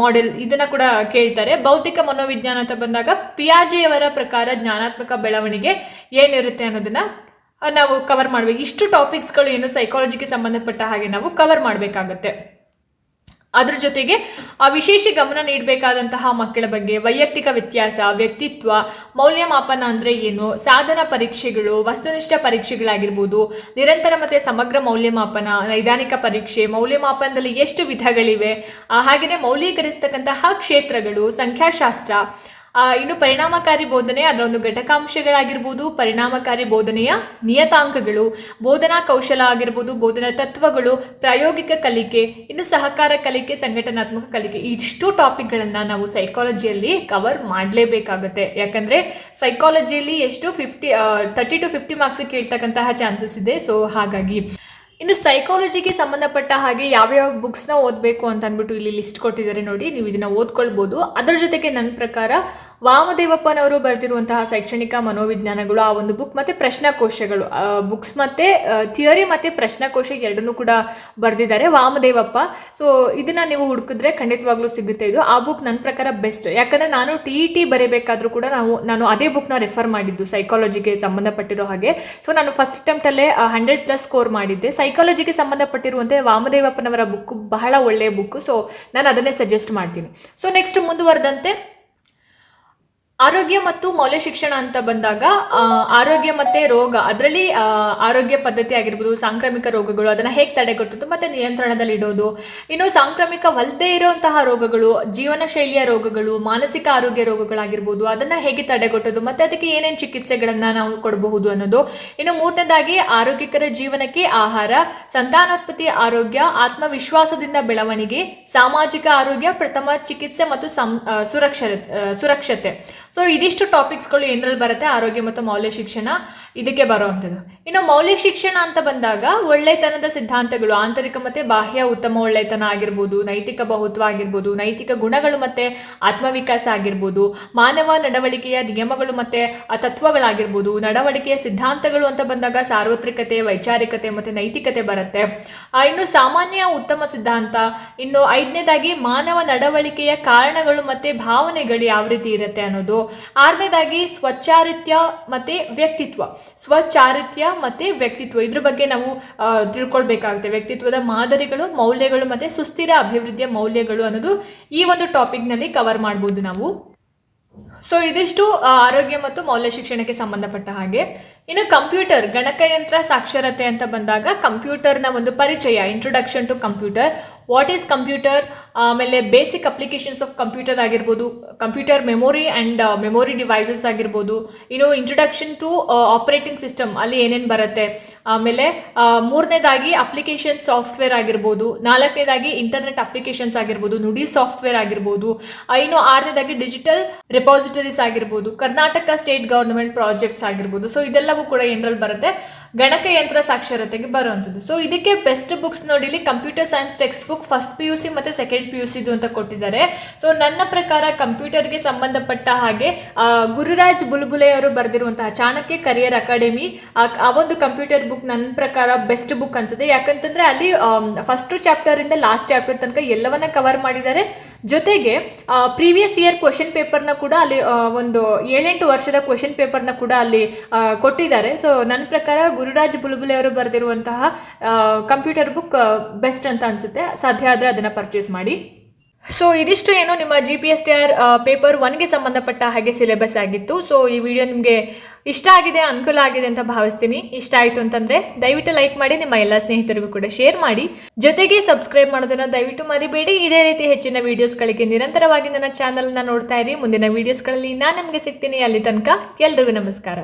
ಮಾಡೆಲ್ ಇದನ್ನ ಕೂಡ ಕೇಳ್ತಾರೆ. ಭೌತಿಕ ಮನೋವಿಜ್ಞಾನ ಅಂತ ಬಂದಾಗ ಪಿಯಾಜೆಯವರ ಪ್ರಕಾರ ಜ್ಞಾನಾತ್ಮಕ ಬೆಳವಣಿಗೆ ಏನಿರುತ್ತೆ ಅನ್ನೋದನ್ನ ನಾವು ಕವರ್ ಮಾಡಬೇಕು. ಇಷ್ಟು ಟಾಪಿಕ್ಸ್ಗಳು ಏನು ಸೈಕಾಲಜಿಗೆ ಸಂಬಂಧಪಟ್ಟ ಹಾಗೆ ನಾವು ಕವರ್ ಮಾಡಬೇಕಾಗತ್ತೆ. ಅದ್ರ ಜೊತೆಗೆ ವಿಶೇಷ ಗಮನ ನೀಡಬೇಕಾದಂತಹ ಮಕ್ಕಳ ಬಗ್ಗೆ ವೈಯಕ್ತಿಕ ವ್ಯತ್ಯಾಸ, ವ್ಯಕ್ತಿತ್ವ, ಮೌಲ್ಯಮಾಪನ ಅಂದರೆ ಏನು, ಸಾಧನ ಪರೀಕ್ಷೆಗಳು, ವಸ್ತುನಿಷ್ಠ ಪರೀಕ್ಷೆಗಳಾಗಿರ್ಬೋದು, ನಿರಂತರ ಮತ್ತು ಸಮಗ್ರ ಮೌಲ್ಯಮಾಪನ, ನೈದಾನಿಕ ಪರೀಕ್ಷೆ, ಮೌಲ್ಯಮಾಪನದಲ್ಲಿ ಎಷ್ಟು ವಿಧಗಳಿವೆ, ಹಾಗೆಯೇ ಮೌಲ್ಯೀಕರಿಸ್ತಕ್ಕಂತಹ ಕ್ಷೇತ್ರಗಳು, ಸಂಖ್ಯಾಶಾಸ್ತ್ರ, ಇನ್ನು ಪರಿಣಾಮಕಾರಿ ಬೋಧನೆ, ಅದರ ಒಂದು ಘಟಕಾಂಶಗಳಾಗಿರ್ಬೋದು, ಪರಿಣಾಮಕಾರಿ ಬೋಧನೆಯ ನಿಯತಾಂಕಗಳು, ಬೋಧನಾ ಕೌಶಲ ಆಗಿರ್ಬೋದು, ಬೋಧನಾ ತತ್ವಗಳು, ಪ್ರಾಯೋಗಿಕ ಕಲಿಕೆ, ಇನ್ನು ಸಹಕಾರ ಕಲಿಕೆ, ಸಂಘಟನಾತ್ಮಕ ಕಲಿಕೆ. ಇಷ್ಟು ಟಾಪಿಕ್ಗಳನ್ನು ನಾವು ಸೈಕಾಲಜಿಯಲ್ಲಿ ಕವರ್ ಮಾಡಲೇಬೇಕಾಗುತ್ತೆ. ಯಾಕಂದರೆ ಸೈಕಾಲಜಿಯಲ್ಲಿ ಎಷ್ಟು 30 to 50 ಮಾರ್ಕ್ಸಿಗೆ ಕೇಳ್ತಕ್ಕಂತಹ ಚಾನ್ಸಸ್ ಇದೆ. ಸೊ ಹಾಗಾಗಿ ಇನ್ನು ಸೈಕಾಲಜಿಗೆ ಸಂಬಂಧಪಟ್ಟ ಹಾಗೆ ಯಾವ್ಯಾವ ಬುಕ್ಸ್ನ ಓದಬೇಕು ಅಂತ ಅಂದ್ಬಿಟ್ಟು ಇಲ್ಲಿ ಲಿಸ್ಟ್ ಕೊಟ್ಟಿದ್ದಾರೆ ನೋಡಿ, ನೀವು ಇದನ್ನು ಓದ್ಕೊಳ್ಬೋದು. ಅದರ ಜೊತೆಗೆ ನನ್ನ ಪ್ರಕಾರ ವಾಮದೇವಪ್ಪನವರು ಬರೆದಿರುವಂತಹ ಶೈಕ್ಷಣಿಕ ಮನೋವಿಜ್ಞಾನಗಳು, ಆ ಒಂದು ಬುಕ್ ಮತ್ತು ಪ್ರಶ್ನಕೋಶಗಳು, ಬುಕ್ಸ್ ಮತ್ತು ಥಿಯರಿ ಮತ್ತು ಪ್ರಶ್ನಕೋಶ ಎರಡನ್ನೂ ಕೂಡ ಬರೆದಿದ್ದಾರೆ ವಾಮದೇವಪ್ಪ. ಸೊ ಇದನ್ನು ನೀವು ಹುಡುಕಿದ್ರೆ ಖಂಡಿತವಾಗ್ಲೂ ಸಿಗುತ್ತೆ. ಇದು ಆ ಬುಕ್ ನನ್ನ ಪ್ರಕಾರ ಬೆಸ್ಟ್. ಯಾಕಂದರೆ ನಾನು TET ಬರೀಬೇಕಾದ್ರೂ ಕೂಡ ನಾನು ಅದೇ ಬುಕ್ನ ರೆಫರ್ ಮಾಡಿದ್ದು ಸೈಕಾಲಜಿಗೆ ಸಂಬಂಧಪಟ್ಟಿರೋ ಹಾಗೆ. ಸೊ ನಾನು ಫಸ್ಟ್ ಅಟೆಂಪ್ಟಲ್ಲೇ 100+ ಸ್ಕೋರ್ ಮಾಡಿದ್ದೆ. ಸೈಕಾಲಜಿಗೆ ಸಂಬಂಧಪಟ್ಟಿರುವಂತೆ ವಾಮದೇವಪ್ಪನವರ ಬುಕ್ ಬಹಳ ಒಳ್ಳೆಯ ಬುಕ್. ಸೊ ನಾನು ಅದನ್ನೇ ಸಜೆಸ್ಟ್ ಮಾಡ್ತೀನಿ. ಸೊ ನೆಕ್ಸ್ಟ್ ಮುಂದುವರೆದಂತೆ ಆರೋಗ್ಯ ಮತ್ತು ಮೌಲ್ಯ ಶಿಕ್ಷಣ ಅಂತ ಬಂದಾಗ ಆರೋಗ್ಯ ಮತ್ತೆ ರೋಗ ಅದರಲ್ಲಿ ಆರೋಗ್ಯ ಪದ್ಧತಿ ಆಗಿರ್ಬೋದು, ಸಾಂಕ್ರಾಮಿಕ ರೋಗಗಳು ಅದನ್ನ ಹೇಗೆ ತಡೆಗಟ್ಟೋದು ಮತ್ತೆ ನಿಯಂತ್ರಣದಲ್ಲಿ ಇಡೋದು, ಇನ್ನು ಸಾಂಕ್ರಾಮಿಕವಲ್ಲದೆ ಇರುವಂತಹ ರೋಗಗಳು, ಜೀವನ ಶೈಲಿಯ ರೋಗಗಳು, ಮಾನಸಿಕ ಆರೋಗ್ಯ ರೋಗಗಳಾಗಿರ್ಬೋದು ಅದನ್ನ ಹೇಗೆ ತಡೆಗಟ್ಟೋದು ಮತ್ತೆ ಅದಕ್ಕೆ ಏನೇನು ಚಿಕಿತ್ಸೆಗಳನ್ನ ನಾವು ಕೊಡಬಹುದು ಅನ್ನೋದು. ಇನ್ನು ಮೂರನೇದಾಗಿ ಆರೋಗ್ಯಕರ ಜೀವನಕ್ಕೆ ಆಹಾರ, ಸಂತಾನೋತ್ಪತ್ತಿ ಆರೋಗ್ಯ, ಆತ್ಮವಿಶ್ವಾಸದಿಂದ ಬೆಳವಣಿಗೆ, ಸಾಮಾಜಿಕ ಆರೋಗ್ಯ, ಪ್ರಥಮ ಚಿಕಿತ್ಸೆ ಮತ್ತು ಸುರಕ್ಷತೆ. ಸೊ ಇದಿಷ್ಟು ಟಾಪಿಕ್ಸ್ಗಳು ಏನರಲ್ಲಿ ಬರುತ್ತೆ ಆರೋಗ್ಯ ಮತ್ತು ಮೌಲ್ಯ ಶಿಕ್ಷಣ ಇದಕ್ಕೆ ಬರುವಂಥದ್ದು. ಇನ್ನು ಮೌಲ್ಯ ಶಿಕ್ಷಣ ಅಂತ ಬಂದಾಗ ಒಳ್ಳೆತನದ ಸಿದ್ಧಾಂತಗಳು, ಆಂತರಿಕ ಮತ್ತೆ ಬಾಹ್ಯ ಉತ್ತಮ ಒಳ್ಳೆತನ ಆಗಿರ್ಬೋದು, ನೈತಿಕ ಬಹುತ್ವ ಆಗಿರ್ಬೋದು, ನೈತಿಕ ಗುಣಗಳು ಮತ್ತೆ ಆತ್ಮವಿಕಾಸ ಆಗಿರ್ಬೋದು, ಮಾನವ ನಡವಳಿಕೆಯ ನಿಯಮಗಳು ಮತ್ತೆ ತತ್ವಗಳಾಗಿರ್ಬೋದು, ನಡವಳಿಕೆಯ ಸಿದ್ಧಾಂತಗಳು ಅಂತ ಬಂದಾಗ ಸಾರ್ವತ್ರಿಕತೆ, ವೈಚಾರಿಕತೆ ಮತ್ತೆ ನೈತಿಕತೆ ಬರುತ್ತೆ. ಇನ್ನು ಸಾಮಾನ್ಯ ಉತ್ತಮ ಸಿದ್ಧಾಂತ. ಇನ್ನು ಐದನೇದಾಗಿ ಮಾನವ ನಡವಳಿಕೆಯ ಕಾರಣಗಳು ಮತ್ತೆ ಭಾವನೆಗಳು ಯಾವ ರೀತಿ ಇರುತ್ತೆ ಅನ್ನೋದು. ಆರನೇದಾಗಿ ಸ್ವಚಾರಿತ್ಯ ಮತ್ತೆ ವ್ಯಕ್ತಿತ್ವ. ಸ್ವಚಾರಿತ್ಯ ಮತ್ತೆ ವ್ಯಕ್ತಿತ್ವ ಇದ್ರ ಬಗ್ಗೆ ನಾವು ತಿಳ್ಕೊಳ್ಬೇಕಾಗುತ್ತೆ. ವ್ಯಕ್ತಿತ್ವದ ಮಾದರಿಗಳು, ಮೌಲ್ಯಗಳು ಮತ್ತೆ ಸುಸ್ಥಿರ ಅಭಿವೃದ್ಧಿಯ ಮೌಲ್ಯಗಳು ಅನ್ನೋದು ಈ ಒಂದು ಟಾಪಿಕ್ನಲ್ಲಿ ಕವರ್ ಮಾಡ್ಬೋದು ನಾವು. ಸೊ ಇದಿಷ್ಟು ಆರೋಗ್ಯ ಮತ್ತು ಮೌಲ್ಯ ಶಿಕ್ಷಣಕ್ಕೆ ಸಂಬಂಧಪಟ್ಟ ಹಾಗೆ. ಇನ್ನು ಕಂಪ್ಯೂಟರ್, ಗಣಕಯಂತ್ರ ಸಾಕ್ಷರತೆ ಅಂತ ಬಂದಾಗ ಕಂಪ್ಯೂಟರ್ನ ಒಂದು ಪರಿಚಯ, introduction to computer, what is computer, ಆಮೇಲೆ ಬೇಸಿಕ್ ಅಪ್ಲಿಕೇಶನ್ಸ್ ಆಫ್ ಕಂಪ್ಯೂಟರ್ ಆಗಿರ್ಬೋದು, computer memory and memory devices ಆಗಿರ್ಬೋದು, ಇನ್ನು ಇಂಟ್ರೊಡಕ್ಷನ್ ಟು ಆಪರೇಟಿಂಗ್ ಸಿಸ್ಟಮ್ ಅಲ್ಲಿ ಏನೇನು ಬರುತ್ತೆ, ಆಮೇಲೆ ಮೂರನೇದಾಗಿ ಅಪ್ಲಿಕೇಶನ್ ಸಾಫ್ಟ್ವೇರ್ ಆಗಿರ್ಬೋದು, ನಾಲ್ಕನೇದಾಗಿ ಇಂಟರ್ನೆಟ್ ಅಪ್ಲಿಕೇಶನ್ಸ್ ಆಗಿರ್ಬೋದು, ನುಡಿ ಸಾಫ್ಟ್ವೇರ್ ಆಗಿರ್ಬೋದು, ಇನ್ನು ಆರನೇದಾಗಿ ಡಿಜಿಟಲ್ ರೆಪಾಸಿಟರೀಸ್ ಆಗಿರ್ಬೋದು, ಕರ್ನಾಟಕ ಸ್ಟೇಟ್ ಗವರ್ನಮೆಂಟ್ ಪ್ರಾಜೆಕ್ಟ್ಸ್ ಆಗಿರ್ಬೋದು. ಸೊ ಇದೆಲ್ಲವೂ ಕೂಡ ಏನರಲ್ಲಿ ಬರುತ್ತೆ ಗಣಕಯಂತ್ರ ಸಾಕ್ಷರತೆಗೆ ಬರುವಂಥದ್ದು. ಸೊ ಇದಕ್ಕೆ ಬೆಸ್ಟ್ ಬುಕ್ಸ್ ನೋಡಿ, ಇಲ್ಲಿ computer science text book first PUC ಮತ್ತು ಸೆಕೆಂಡ್ PUC ಅಂತ ಕೊಟ್ಟಿದ್ದಾರೆ. ಸೊ ನನ್ನ ಪ್ರಕಾರ ಕಂಪ್ಯೂಟರ್ಗೆ ಸಂಬಂಧಪಟ್ಟ ಹಾಗೆ ಗುರುರಾಜ್ ಬುಲ್ಬುಲೆ ಅವರು ಬರೆದಿರುವಂತಹ ಚಾಣಕ್ಯ ಕರಿಯರ್ ಅಕಾಡೆಮಿ ಆ ಒಂದು ಕಂಪ್ಯೂಟರ್ ಬುಕ್ ನನ್ನ ಪ್ರಕಾರ ಬೆಸ್ಟ್ ಬುಕ್ ಅನ್ಸುತ್ತೆ. ಯಾಕಂತಂದ್ರೆ ಅಲ್ಲಿ ಫಸ್ಟ್ ಚಾಪ್ಟರ್ ಇಂದ ಲಾಸ್ಟ್ ಚಾಪ್ಟರ್ ತನಕ ಎಲ್ಲವನ್ನ ಕವರ್ ಮಾಡಿದ್ದಾರೆ. ಜೊತೆಗೆ ಪ್ರೀವಿಯಸ್ ಇಯರ್ ಕ್ವೆಶನ್ ಪೇಪರ್ನ ಕೂಡ ಅಲ್ಲಿ ಒಂದು 7-8 ವರ್ಷದ ಕ್ವೆಶನ್ ಪೇಪರ್ನ ಕೂಡ ಅಲ್ಲಿ ಕೊಟ್ಟಿದ್ದಾರೆ. ಸೊ ನನ್ನ ಪ್ರಕಾರ ಗುರುರಾಜ್ ಬುಲ್ಬುಲೆ ಅವರು ಬರೆದಿರುವಂತಹ ಕಂಪ್ಯೂಟರ್ ಬುಕ್ ಬೆಸ್ಟ್ ಅಂತ ಅನ್ಸುತ್ತೆ. ಸಾಧ್ಯ ಆದರೆ ಅದನ್ನು ಪರ್ಚೇಸ್ ಮಾಡಿ. ಸೊ ಇದಿಷ್ಟು ಏನು ನಿಮ್ಮ GPSTR ಪೇಪರ್ 1ಗೆ ಸಂಬಂಧಪಟ್ಟ ಹಾಗೆ ಸಿಲೆಬಸ್ ಆಗಿತ್ತು. ಸೊ ಈ ವಿಡಿಯೋ ನಿಮಗೆ ಇಷ್ಟ ಆಗಿದೆ, ಅನುಕೂಲ ಆಗಿದೆ ಅಂತ ಭಾವಿಸ್ತೀನಿ. ಇಷ್ಟ ಆಯಿತು ಅಂತಂದರೆ ದಯವಿಟ್ಟು ಲೈಕ್ ಮಾಡಿ, ನಿಮ್ಮ ಎಲ್ಲ ಸ್ನೇಹಿತರಿಗೂ ಕೂಡ ಶೇರ್ ಮಾಡಿ. ಜೊತೆಗೆ ಸಬ್ಸ್ಕ್ರೈಬ್ ಮಾಡೋದನ್ನು ದಯವಿಟ್ಟು ಮರಿಬೇಡಿ. ಇದೇ ರೀತಿ ಹೆಚ್ಚಿನ ವೀಡಿಯೋಸ್ಗಳಿಗೆ ನಿರಂತರವಾಗಿ ನನ್ನ ಚಾನಲ್ನ ನೋಡ್ತಾ ಇರಿ. ಮುಂದಿನ ವೀಡಿಯೋಸ್ಗಳಲ್ಲಿ ನಾನು ನಿಮಗೆ ಸಿಗ್ತೀನಿ. ಅಲ್ಲಿ ತನಕ ಎಲ್ರಿಗೂ ನಮಸ್ಕಾರ.